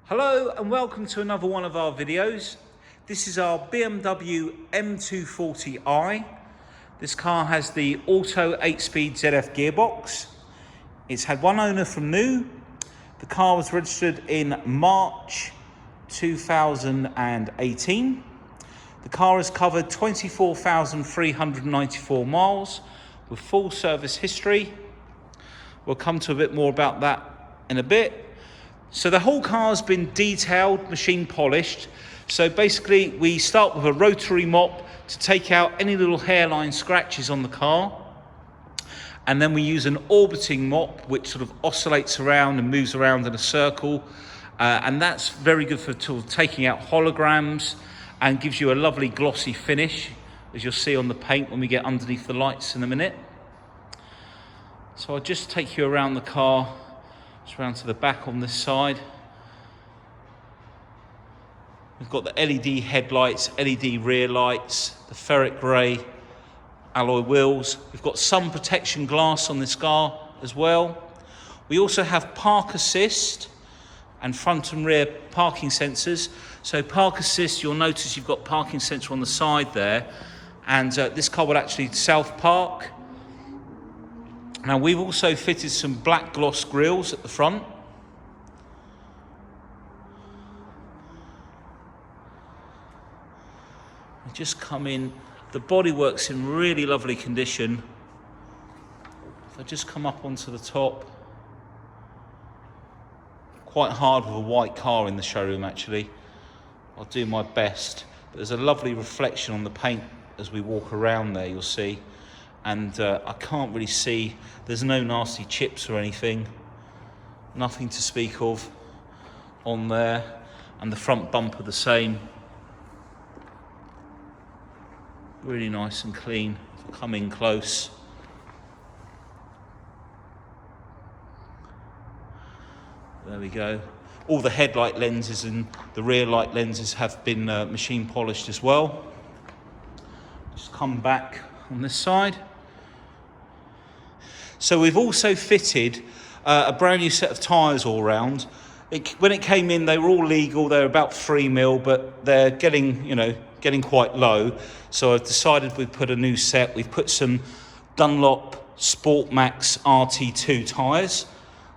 Hello and welcome to another one of our videos. This is our BMW M240i. This car has the auto 8-speed ZF gearbox. It's had one owner from new. The car was registered in March 2018. The car has covered 24,394 miles with full service history. We'll come to a bit more about that in a bit. So the whole car's been detailed, machine polished. So basically we start with a rotary mop to take out any little hairline scratches on the car. And then we use an orbiting mop which sort of oscillates around and moves around in a circle. And that's very good for taking out holograms and gives you a lovely glossy finish, as you'll see on the paint when we get underneath the lights in a minute. So I'll just take you around the car. Just round to the back on this side. We've got the LED headlights, LED rear lights, the ferric grey alloy wheels. We've got sun protection glass on this car as well. We also have park assist and front and rear parking sensors. So park assist, you'll notice you've got parking sensor on the side there, and this car will actually self park. Now we've also fitted some black gloss grills at the front. We just come in, the bodywork's in really lovely condition. If I just come up onto the top, quite hard with a white car in the showroom actually. I'll do my best, but there's a lovely reflection on the paint as we walk around there, you'll see. And I can't really see, there's no nasty chips or anything, nothing to speak of on there, and the front bumper the same, really nice and clean. Come in close, there we go. All the headlight lenses and the rear light lenses have been machine polished as well. Just come back on this side. So we've also fitted a brand new set of tyres all round. When it came in, they were all legal. They're about 3mm, but they're getting quite low. So I've decided we'd put a new set. We've put some Dunlop Sport Max RT2 tyres,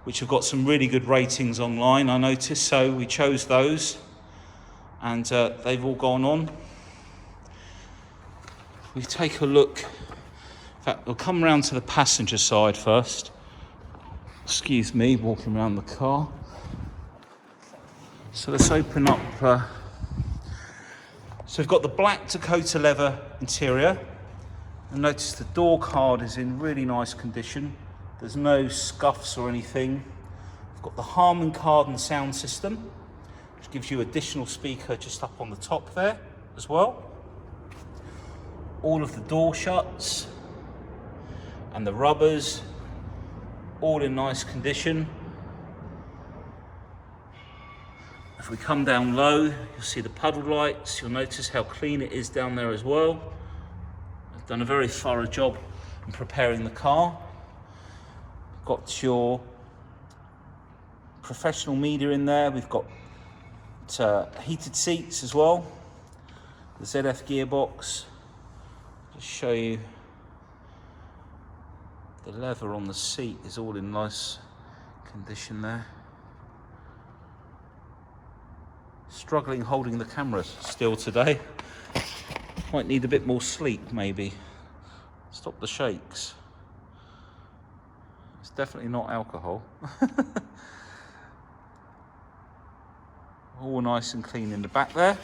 which have got some really good ratings online, I noticed. So we chose those, and they've all gone on. We take a look. In fact, we'll come round to the passenger side first. Excuse me, walking around the car. So let's open up. So we've got the black Dakota leather interior. And notice the door card is in really nice condition. There's no scuffs or anything. We've got the Harman Kardon sound system, which gives you additional speaker just up on the top there as well. All of the door shuts and the rubbers, all in nice condition. If we come down low, you'll see the puddle lights. You'll notice how clean it is down there as well. I've done a very thorough job in preparing the car. Got your professional media in there. We've got heated seats as well. The ZF gearbox. Just show you. The leather on the seat is all in nice condition there. Struggling holding the camera still today. Might need a bit more sleep maybe. Stop the shakes. It's definitely not alcohol. All nice and clean in the back there,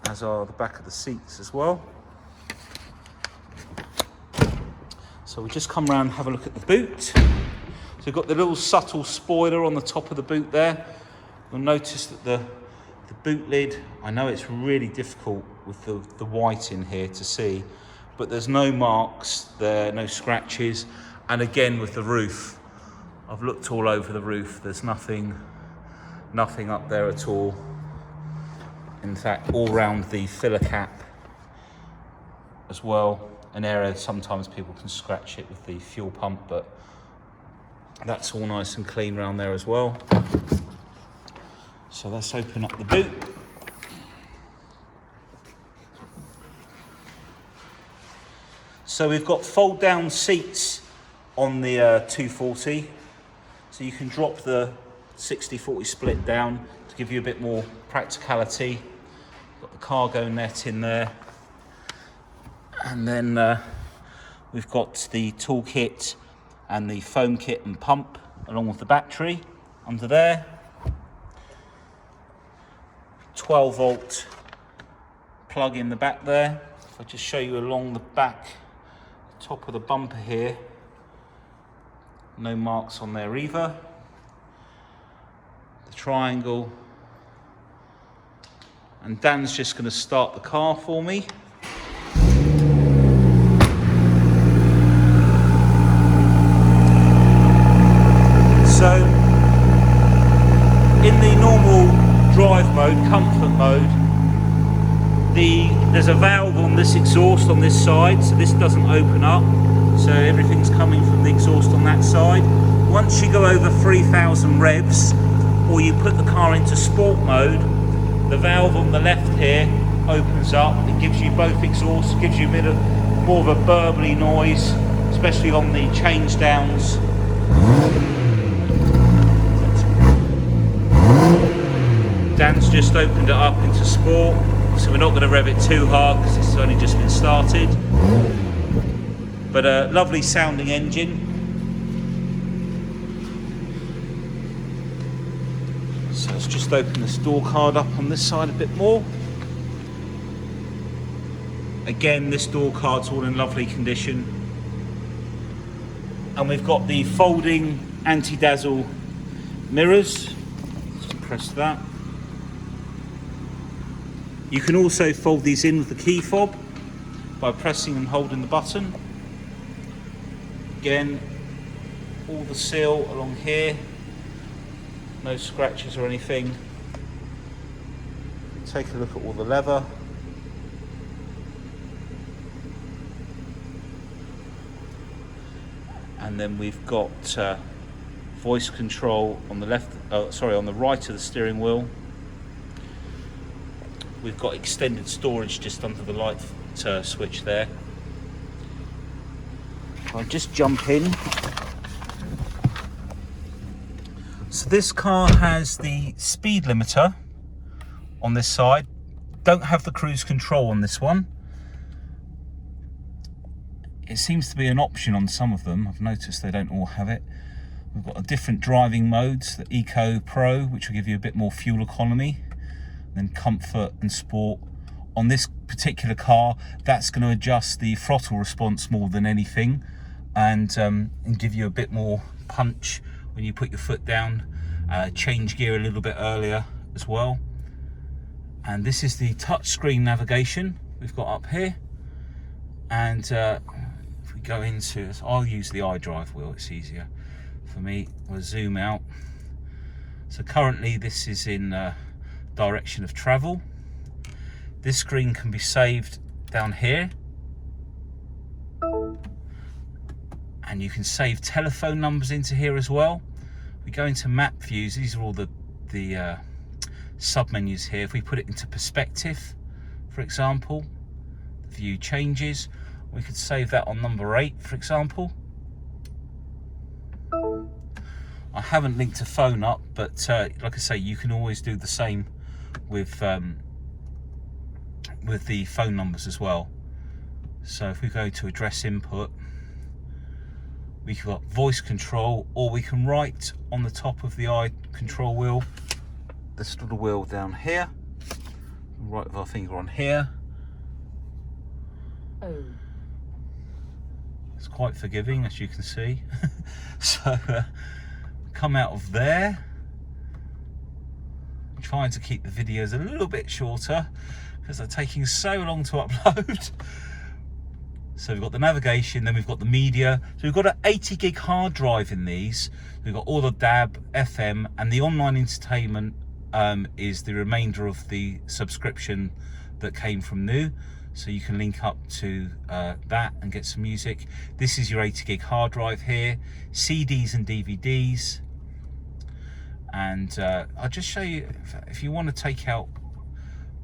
as are the back of the seats as well. So we just come around and have a look at the boot. So we've got the little subtle spoiler on the top of the boot there. You'll notice that the boot lid, I know it's really difficult with the white in here to see, but there's no marks there, no scratches. And again with the roof, I've looked all over the roof, there's nothing up there at all. In fact, all round the filler cap as well, an area sometimes people can scratch it with the fuel pump, but that's all nice and clean around there as well. So let's open up the boot. So we've got fold down seats on the 240. So you can drop the 60-40 split down to give you a bit more practicality. Got the cargo net in there. And then we've got the toolkit and the foam kit and pump along with the battery under there. 12 volt plug in the back there. If I just show you along the back, top of the bumper here, no marks on there either. The triangle. And Dan's just going to start the car for me. So, in the normal drive mode, comfort mode, there's a valve on this exhaust on this side, so this doesn't open up. So everything's coming from the exhaust on that side. Once you go over 3,000 revs, or you put the car into sport mode, the valve on the left here opens up. It gives you both exhausts, gives you a bit of more of a burbly noise, especially on the change downs. Dan's just opened it up into sport, so we're not going to rev it too hard because it's only just been started. But a lovely sounding engine. So let's just open this door card up on this side a bit more. Again, this door card's all in lovely condition. And we've got the folding anti-dazzle mirrors. Just press that. You can also fold these in with the key fob by pressing and holding the button. Again, all the seal along here, no scratches or anything. Take a look at all the leather. And then we've got voice control on the left, on the right of the steering wheel. We've got extended storage just under the light switch there. I'll just jump in. So this car has the speed limiter on this side. Don't have the cruise control on this one. It seems to be an option on some of them. I've noticed they don't all have it. We've got different driving modes, the Eco Pro, which will give you a bit more fuel economy, then comfort and sport. On this particular car, that's going to adjust the throttle response more than anything, and give you a bit more punch when you put your foot down. Change gear a little bit earlier as well. And this is the touchscreen navigation we've got up here. And if we go into, I'll use the iDrive wheel, it's easier for me. We'll zoom out. So currently this is in direction of travel. This screen can be saved down here, and you can save telephone numbers into here as well. We go into map views. These are all the sub menus here. If we put it into perspective, for example, the view changes. We could save that on number 8, for example. I haven't linked a phone up, but like I say, you can always do the same with the phone numbers as well. So if we go to address input, we've got voice control, or we can write on the top of the eye control wheel, this little wheel down here, right with our finger on here. Oh. It's quite forgiving, as you can see. So come out of there. I'm trying to keep the videos a little bit shorter because they're taking so long to upload. So we've got the navigation, then we've got the media. So we've got an 80 gig hard drive in these. We've got all the DAB, FM, and the online entertainment is the remainder of the subscription that came from new. So you can link up to that and get some music. This is your 80 gig hard drive here, CDs and DVDs. And I'll just show you, if you want to take out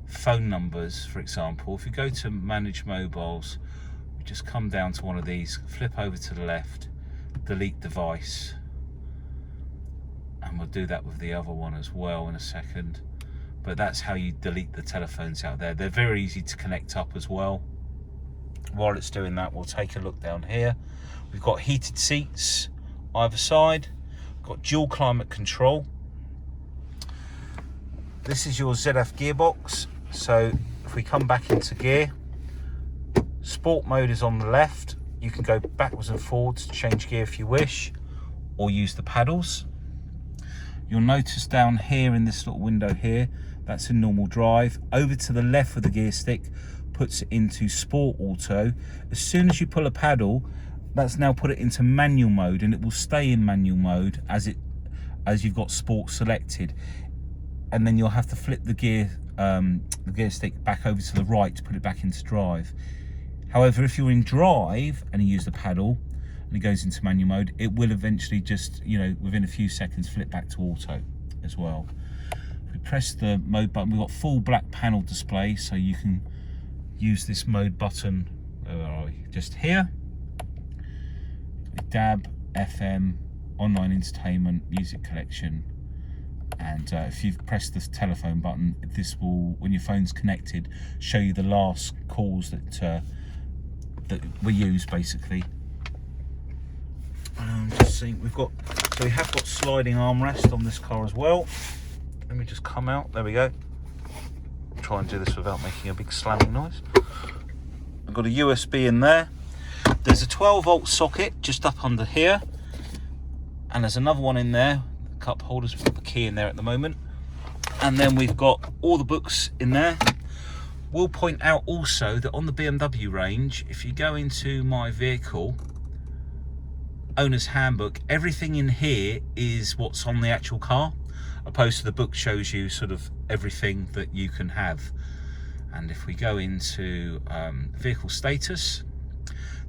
phone numbers, for example, if you go to manage mobiles, we just come down to one of these, flip over to the left, delete device, and we'll do that with the other one as well in a second. But that's how you delete the telephones out there. They're very easy to connect up as well. While it's doing that, we'll take a look down here. We've got heated seats either side, got dual climate control. This is your ZF gearbox. So if we come back into gear, sport mode is on the left. You can go backwards and forwards to change gear if you wish, or use the paddles. You'll notice down here in this little window here, that's in normal drive. Over to the left with the gear stick puts it into sport auto. As soon as you pull a paddle, that's now put it into manual mode, and it will stay in manual mode as you've got sport selected. And then you'll have to flip the gear stick back over to the right to put it back into drive. However, if you're in drive and you use the paddle and it goes into manual mode, it will eventually just, within a few seconds, flip back to auto as well. If we press the mode button, we've got full black panel display, so you can use this mode button, where are we? Just here. DAB, FM, online entertainment, music collection. And if you press this telephone button, this will, when your phone's connected, show you the last calls that were used, basically. Just seeing, we have got sliding armrest on this car as well. Let me just come out. There we go. Try and do this without making a big slamming noise. I've got a USB in there. There's a 12-volt socket just up under here, and there's another one in there. Cup holders, we've got the key in there at the moment, and then we've got all the books in there. We'll point out also that on the BMW range, if you go into my vehicle owner's handbook, everything in here is what's on the actual car, opposed to the book shows you sort of everything that you can have. And if we go into vehicle status,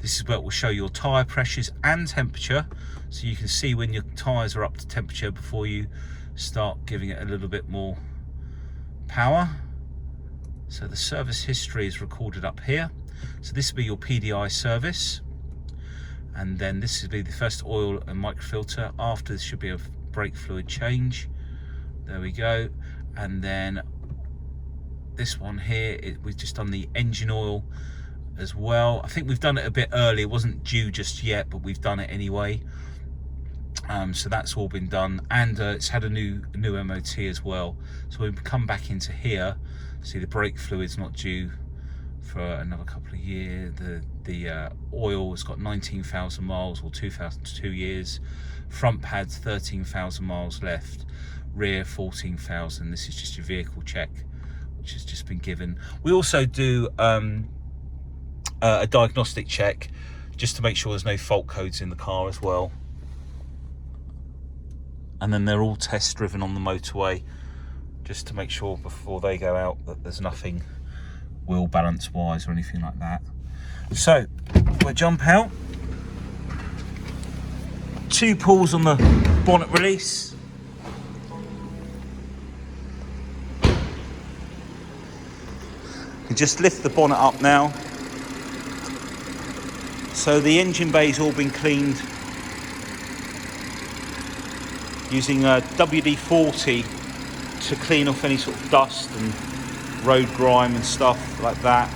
this is where it will show your tyre pressures and temperature, so you can see when your tyres are up to temperature before you start giving it a little bit more power. So the service history is recorded up here. So this will be your PDI service, and then this will be the first oil and microfilter. After this should be a brake fluid change. There we go. And then this one here, we've just done the engine oil as well. I think we've done it a bit early. It wasn't due just yet, but we've done it anyway. So that's all been done, and it's had a new MOT as well. So we've come back into here. See, the brake fluid's not due for another couple of years. The oil has got 19,000 miles, or 2 years. Front pad's 13,000 miles left. Rear 14,000. This is just your vehicle check, which has just been given. We also do a diagnostic check just to make sure there's no fault codes in the car as well. And then they're all test driven on the motorway, just to make sure before they go out that there's nothing wheel balance wise or anything like that. So we'll jump out. 2 pulls on the bonnet release. You just lift the bonnet up now. So the engine bay's all been cleaned using a WD-40 to clean off any sort of dust and road grime and stuff like that.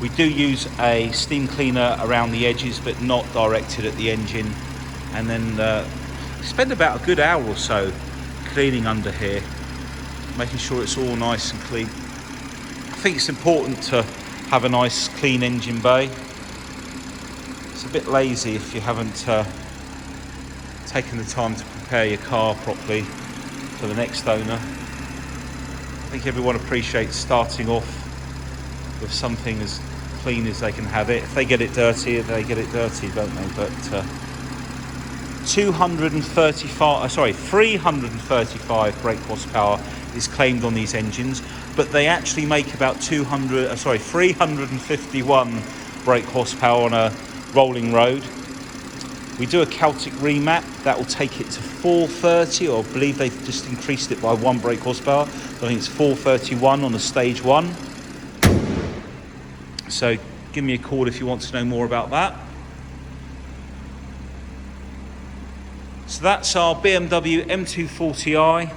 We do use a steam cleaner around the edges, but not directed at the engine. And then spend about a good hour or so cleaning under here, making sure it's all nice and clean. I think it's important to have a nice clean engine bay. It's a bit lazy if you haven't taken the time to prepare your car properly for the next owner. I think everyone appreciates starting off with something as clean as they can have it. If they get it dirty, they get it dirty, don't they? But 335 brake horsepower is claimed on these engines, but they actually make about 351 brake horsepower on a rolling road. We do a Celtic remap that will take it to 430, or I believe they've just increased it by 1 brake horsepower. I think it's 431 on a stage 1. So give me a call if you want to know more about that. So that's our BMW M240i.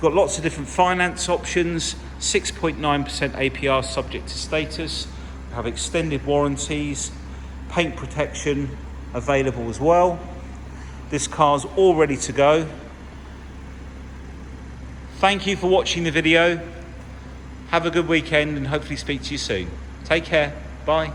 Got lots of different finance options, 6.9% APR subject to status. We have extended warranties, paint protection available as well. This car's all ready to go. Thank you for watching the video. Have a good weekend and hopefully speak to you soon. Take care. Bye.